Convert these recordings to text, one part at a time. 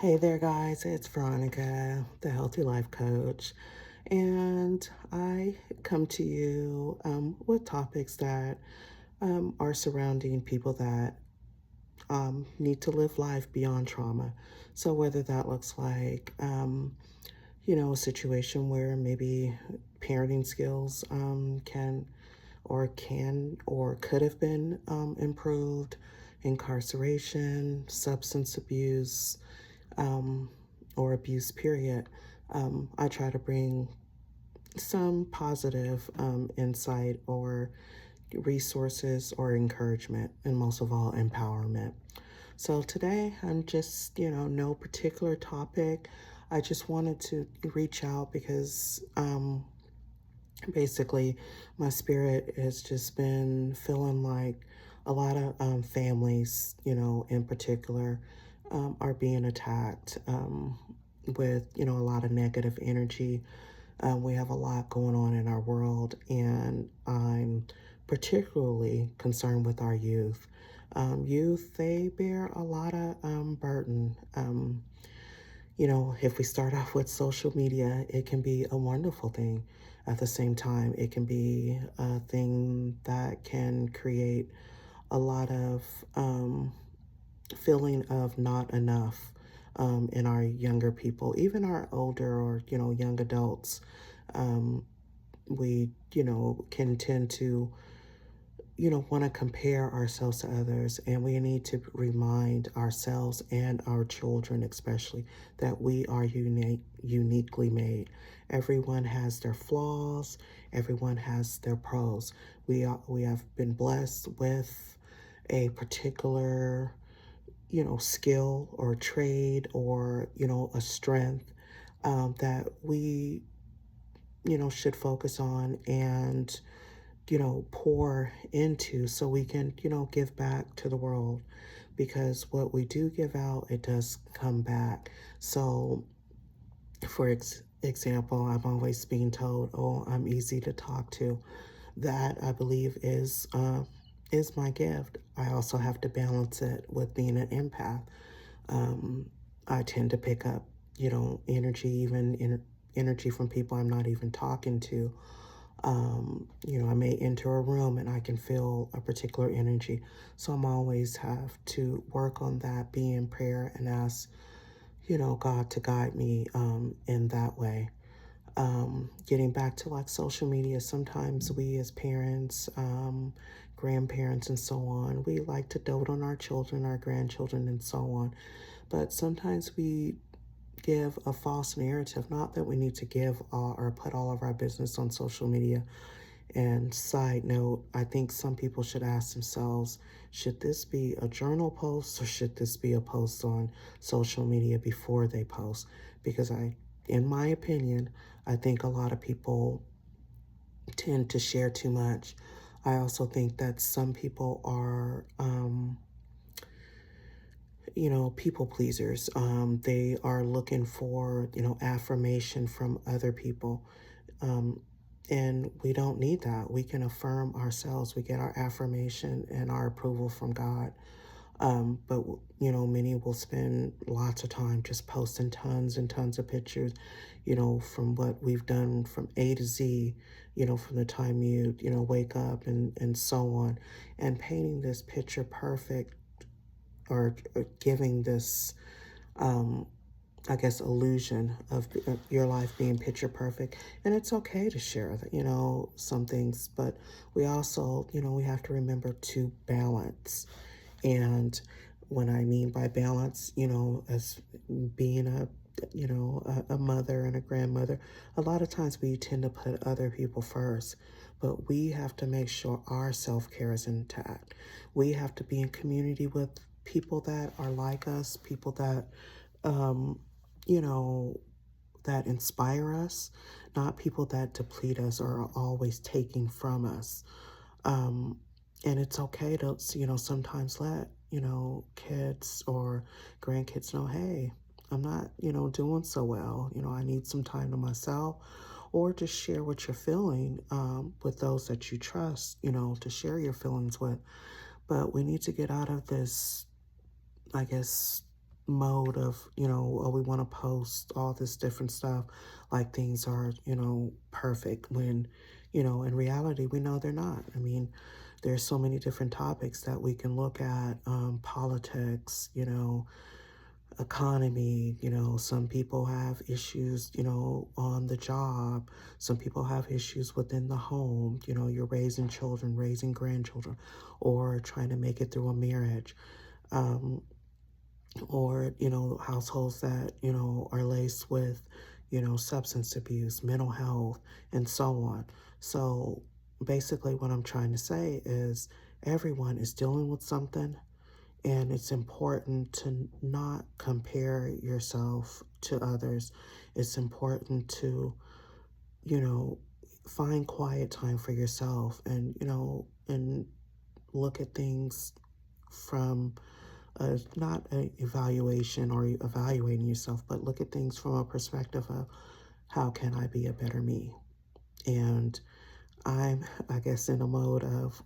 Hey there, guys. It's Veronica, the Healthy Life Coach. And I come to you with topics that are surrounding people that need to live life beyond trauma. So, whether that looks like, a situation where maybe parenting skills can or could have been improved, incarceration, substance abuse, um, or abuse, period. I try to bring some positive insight or resources or encouragement, and most of all, empowerment. So today, I'm just, no particular topic. I just wanted to reach out because basically my spirit has just been feeling like a lot of families, in particular, are being attacked with, a lot of negative energy. We have a lot going on in our world, and I'm particularly concerned with our youth. Youth, they bear a lot of burden. If we start off with social media, it can be a wonderful thing. At the same time, it can be a thing that can create a lot of feeling of not enough in our younger people, even our older or, young adults. Um, we, can tend to want to compare ourselves to others, and we need to remind ourselves and our children, especially, that we are uniquely made. Everyone has their flaws. Everyone has their pros. We have been blessed with a particular, skill or trade or a strength that we should focus on and pour into so we can, give back to the world, because what we do give out, it does come back. So, for example, I'm always being told, oh, I'm easy to talk to. That, I believe, is my gift. I also have to balance it with being an empath. I tend to pick up, energy, energy from people I'm not even talking to. I may enter a room and I can feel a particular energy. So I'm always have to work on that, be in prayer, and ask, God to guide me in that way. Getting back to like social media, sometimes we as parents, grandparents, and so on, we like to dote on our children, our grandchildren, and so on. But sometimes we give a false narrative, not that we need to give all, or put all of our business on social media. And side note, I think some people should ask themselves, should this be a journal post or should this be a post on social media before they post? Because in my opinion, I think a lot of people tend to share too much. I also think that some people are, people pleasers. They are looking for, affirmation from other people. Um, and we don't need that. We can affirm ourselves. We get our affirmation and our approval from God. But, many will spend lots of time just posting tons and tons of pictures, from what we've done from A to Z, from the time you, wake up and so on, and painting this picture perfect, or giving this, um, I guess, illusion of your life being picture perfect. And it's okay to share that, some things, but we also, we have to remember to balance. And when I mean by balance, as being a mother and a grandmother, a lot of times we tend to put other people first, but we have to make sure our self-care is intact. We have to be in community with people that are like us, people that, um, you know, that inspire us, not people that deplete us or are always taking from us. Um, and it's okay to, sometimes let, kids or grandkids know, hey, I'm not, doing so well. I need some time to myself, or just share what you're feeling with those that you trust, to share your feelings with. But we need to get out of this, I guess, mode of, oh, we want to post all this different stuff like things are, perfect when, in reality, we know they're not. I mean, there's so many different topics that we can look at, politics, economy, some people have issues, on the job. Some people have issues within the home. You're raising children, raising grandchildren, or trying to make it through a marriage. Um, or households that are laced with substance abuse, mental health, and so on. So basically what I'm trying to say is everyone is dealing with something, and it's important to not compare yourself to others. It's important to you know find quiet time for yourself, and and look at things from not an evaluation or evaluating yourself, but look at things from a perspective of how can I be a better me? And I'm, I guess, in a mode of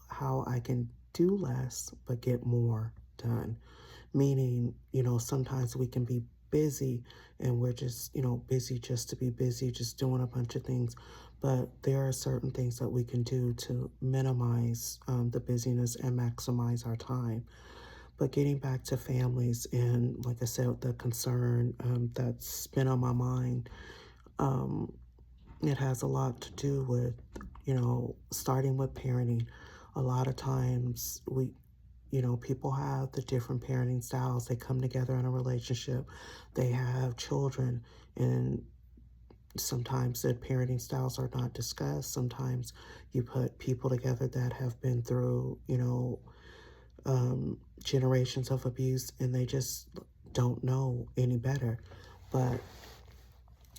how I can do less but get more done. Meaning, sometimes we can be busy and we're just, busy just to be busy, just doing a bunch of things. But there are certain things that we can do to minimize the busyness and maximize our time. But getting back to families, and like I said, the concern that's been on my mind, um, it has a lot to do with, starting with parenting. A lot of times people have the different parenting styles. They come together in a relationship, they have children, and sometimes the parenting styles are not discussed. Sometimes you put people together that have been through, generations of abuse, and they just don't know any better. But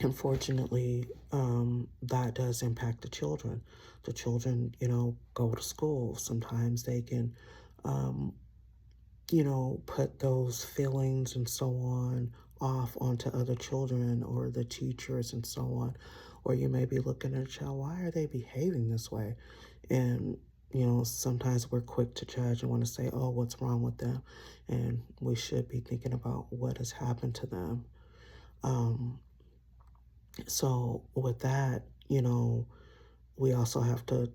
unfortunately, that does impact the children. The children, go to school. Sometimes they can, um, put those feelings and so on off onto other children or the teachers and so on. Or you may be looking at a child, why are they behaving this way? And, sometimes we're quick to judge and want to say, oh, what's wrong with them? And we should be thinking about what has happened to them. Um, so, with that, we also have to,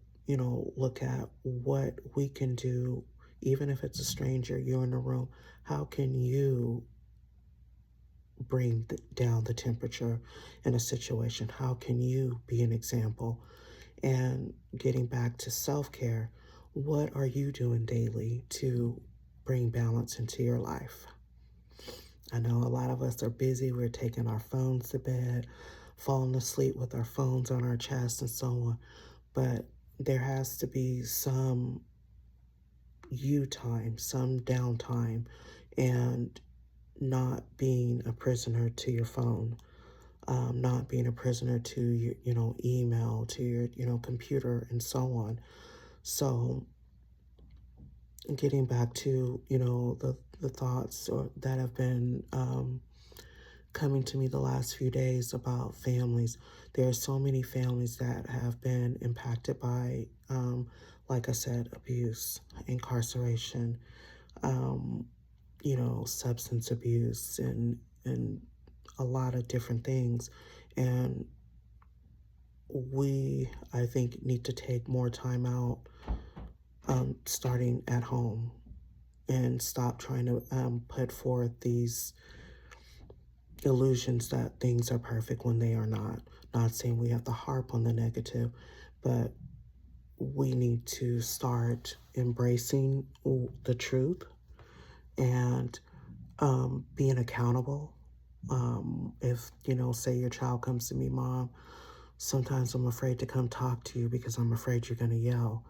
look at what we can do, even if it's a stranger, you're in the room. How can you bring down the temperature in a situation? How can you be an example? And getting back to self care, what are you doing daily to bring balance into your life? I know a lot of us are busy. We're taking our phones to bed, falling asleep with our phones on our chest, and so on. But there has to be some you time, some downtime, and not being a prisoner to your phone, not being a prisoner to your, email, to your, computer, and so on. So, getting back to, the thoughts that have been coming to me the last few days about families. There are so many families that have been impacted by, like I said, abuse, incarceration, um, substance abuse, and a lot of different things. And we, I think, need to take more time out, starting at home, and stop trying to put forth these illusions that things are perfect when they are not. Not saying we have to harp on the negative, but we need to start embracing the truth, and being accountable. If, say your child comes to me, Mom, sometimes I'm afraid to come talk to you because I'm afraid you're going to yell.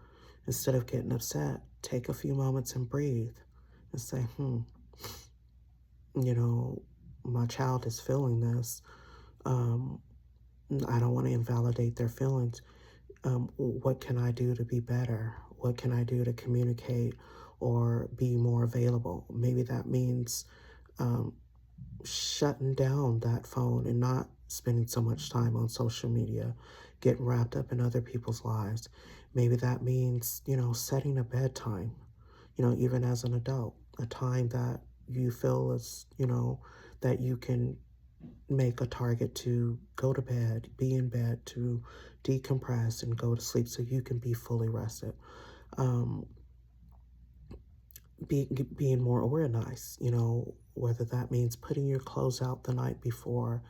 Instead of getting upset, take a few moments and breathe and say, you know, my child is feeling this. Um, I don't want to invalidate their feelings. What can I do to be better? What can I do to communicate or be more available? Maybe that means um, shutting down that phone and not spending so much time on social media, getting wrapped up in other people's lives. Maybe that means, setting a bedtime, even as an adult, a time that, you feel as, that you can make a target to go to bed, be in bed, to decompress and go to sleep so you can be fully rested. Um, being more organized, whether that means putting your clothes out the night before,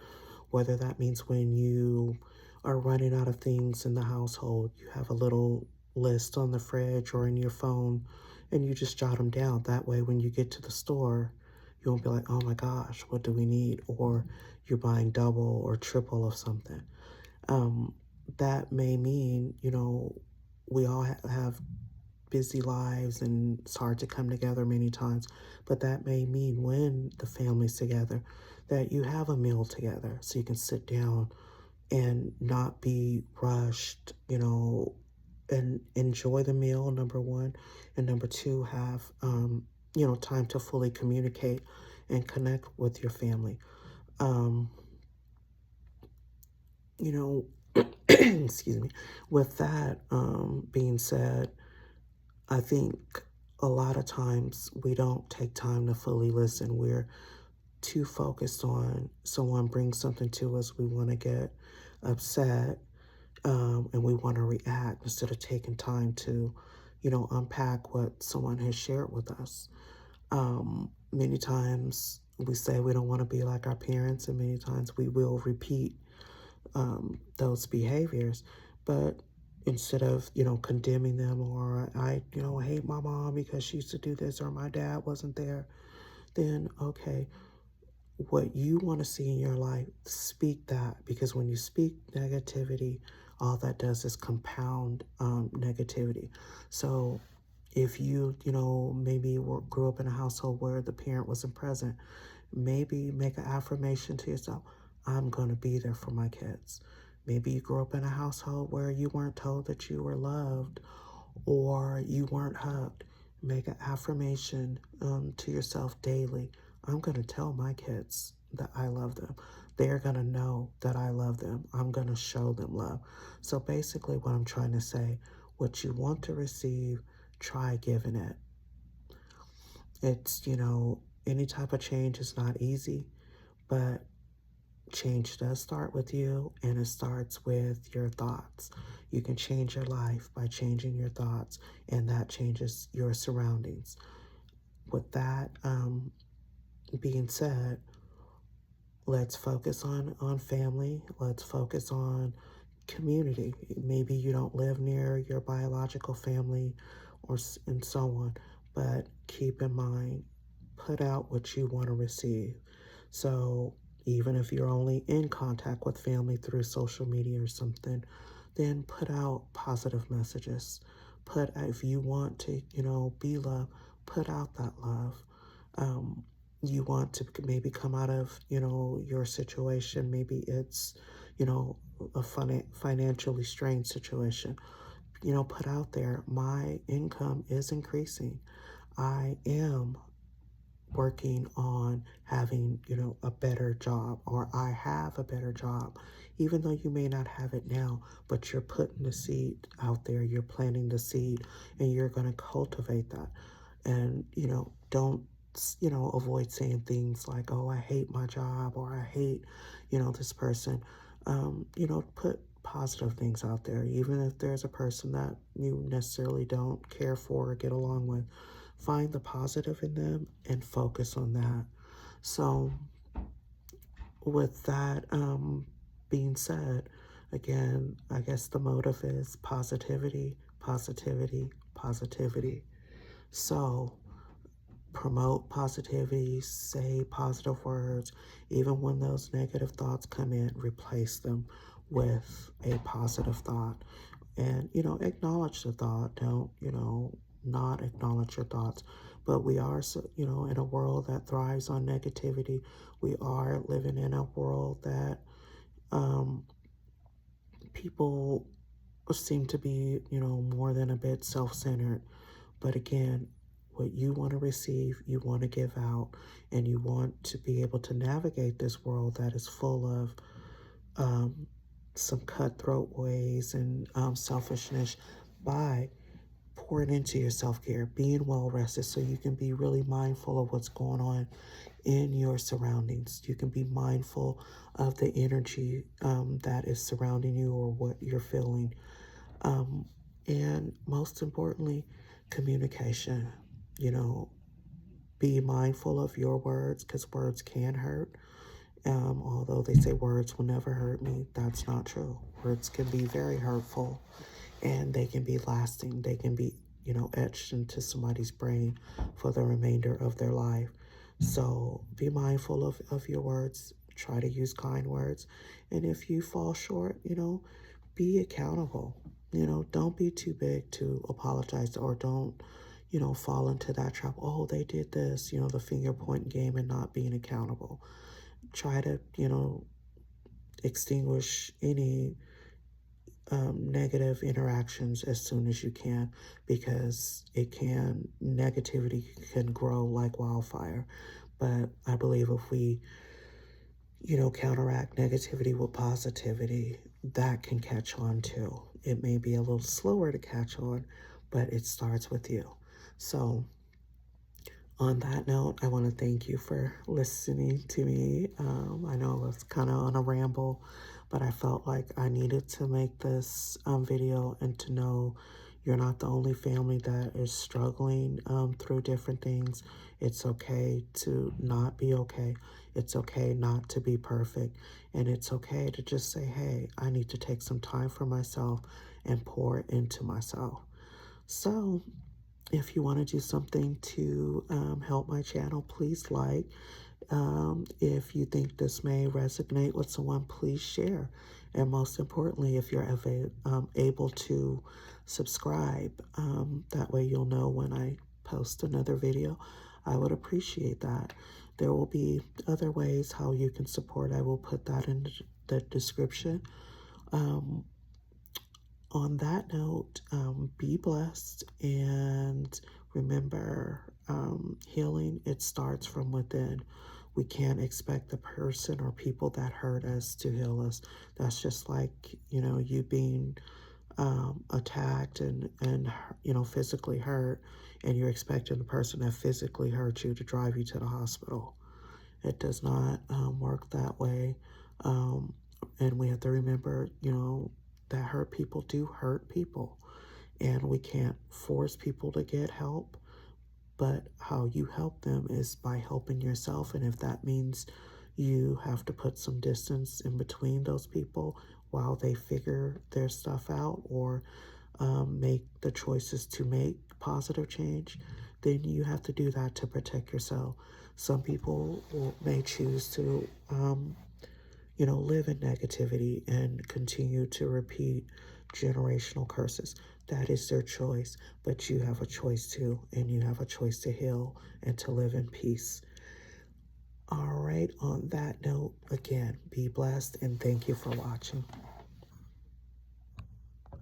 whether that means when you are running out of things in the household, you have a little list on the fridge or in your phone and you just jot them down. That way, when you get to the store, you won't be like, oh my gosh, what do we need? Or you're buying double or triple of something. Um, that may mean, we all have busy lives and it's hard to come together many times, but that may mean when the family's together that you have a meal together so you can sit down and not be rushed, and enjoy the meal, number one, and number two, have time to fully communicate and connect with your family. um you know excuse me. With that being said, I think a lot of times we don't take time to fully listen. We're too focused on someone brings something to us, we want to get upset, and we want to react instead of taking time to, unpack what someone has shared with us. Many times we say we don't want to be like our parents, and many times we will repeat those behaviors. But instead of, condemning them, or I hate my mom because she used to do this, or my dad wasn't there, then okay, what you want to see in your life, speak that. Because when you speak negativity, all that does is compound negativity. So if you, maybe grew up in a household where the parent wasn't present, maybe make an affirmation to yourself: I'm going to be there for my kids. Maybe you grew up in a household where you weren't told that you were loved or you weren't hugged. Make an affirmation to yourself daily: I'm going to tell my kids that I love them. They're going to know that I love them. I'm going to show them love. So basically, what I'm trying to say, what you want to receive, try giving it. It's, any type of change is not easy, but change does start with you, and it starts with your thoughts. You can change your life by changing your thoughts, and that changes your surroundings. With that being said, let's focus on family. Let's focus on community. Maybe you don't live near your biological family, and so on, but keep in mind, put out what you want to receive. So even if you're only in contact with family through social media or something, then put out positive messages. If you want to, be loved, put out that love. You want to maybe come out of, your situation. Maybe it's, a financially strained situation. Put out there, my income is increasing. I am working on having, a better job, or I have a better job. Even though you may not have it now, but you're putting the seed out there, you're planting the seed, and you're going to cultivate that. And, don't, avoid saying things like, oh, I hate my job, or I hate, this person. Put positive things out there, even if there's a person that you necessarily don't care for or get along with. Find the positive in them and focus on that. So, with that being said, again, I guess the motive is positivity, positivity, positivity. So, promote positivity, say positive words. Even when those negative thoughts come in, replace them with a positive thought. And, acknowledge the thought. Don't, not acknowledge your thoughts. But we are, in a world that thrives on negativity. We are living in a world that um, people seem to be, more than a bit self-centered. But again, what you want to receive, you want to give out, and you want to be able to navigate this world that is full of some cutthroat ways and selfishness by pouring into your self-care, being well rested so you can be really mindful of what's going on in your surroundings. You can be mindful of the energy that is surrounding you or what you're feeling. And most importantly, communication. You know, be mindful of your words because words can hurt. Although they say words will never hurt me, that's not true. Words can be very hurtful and they can be lasting. They can be, etched into somebody's brain for the remainder of their life. So be mindful of your words. Try to use kind words. And if you fall short, be accountable. Don't be too big to apologize or don't, fall into that trap. Oh, they did this, the finger pointing game and not being accountable. Try to, extinguish any negative interactions as soon as you can because negativity can grow like wildfire. But I believe if we, counteract negativity with positivity, that can catch on too. It may be a little slower to catch on, but it starts with you. So on that note, I want to thank you for listening to me. I know I was kind of on a ramble, but I felt like I needed to make this video and to know you're not the only family that is struggling through different things. It's okay to not be okay. It's okay not to be perfect. And it's okay to just say, hey, I need to take some time for myself and pour into myself. So if you want to do something to help my channel, please like. If you think this may resonate with someone, please share. And most importantly, if you're able to subscribe, that way you'll know when I post another video. I would appreciate that. There will be other ways how you can support. I will put that in the description. On that note, be blessed and remember, healing, it starts from within. We can't expect the person or people that hurt us to heal us. That's just like, you being attacked and physically hurt, and you're expecting the person that physically hurt you to drive you to the hospital. It does not work that way. And we have to remember, that hurt people do hurt people. And we can't force people to get help. But how you help them is by helping yourself. And if that means you have to put some distance in between those people while they figure their stuff out or make the choices to make positive change, then you have to do that to protect yourself. Some people may choose to, live in negativity and continue to repeat generational curses. That is their choice, but you have a choice too, and you have a choice to heal and to live in peace. All right, on that note, again, be blessed and thank you for watching.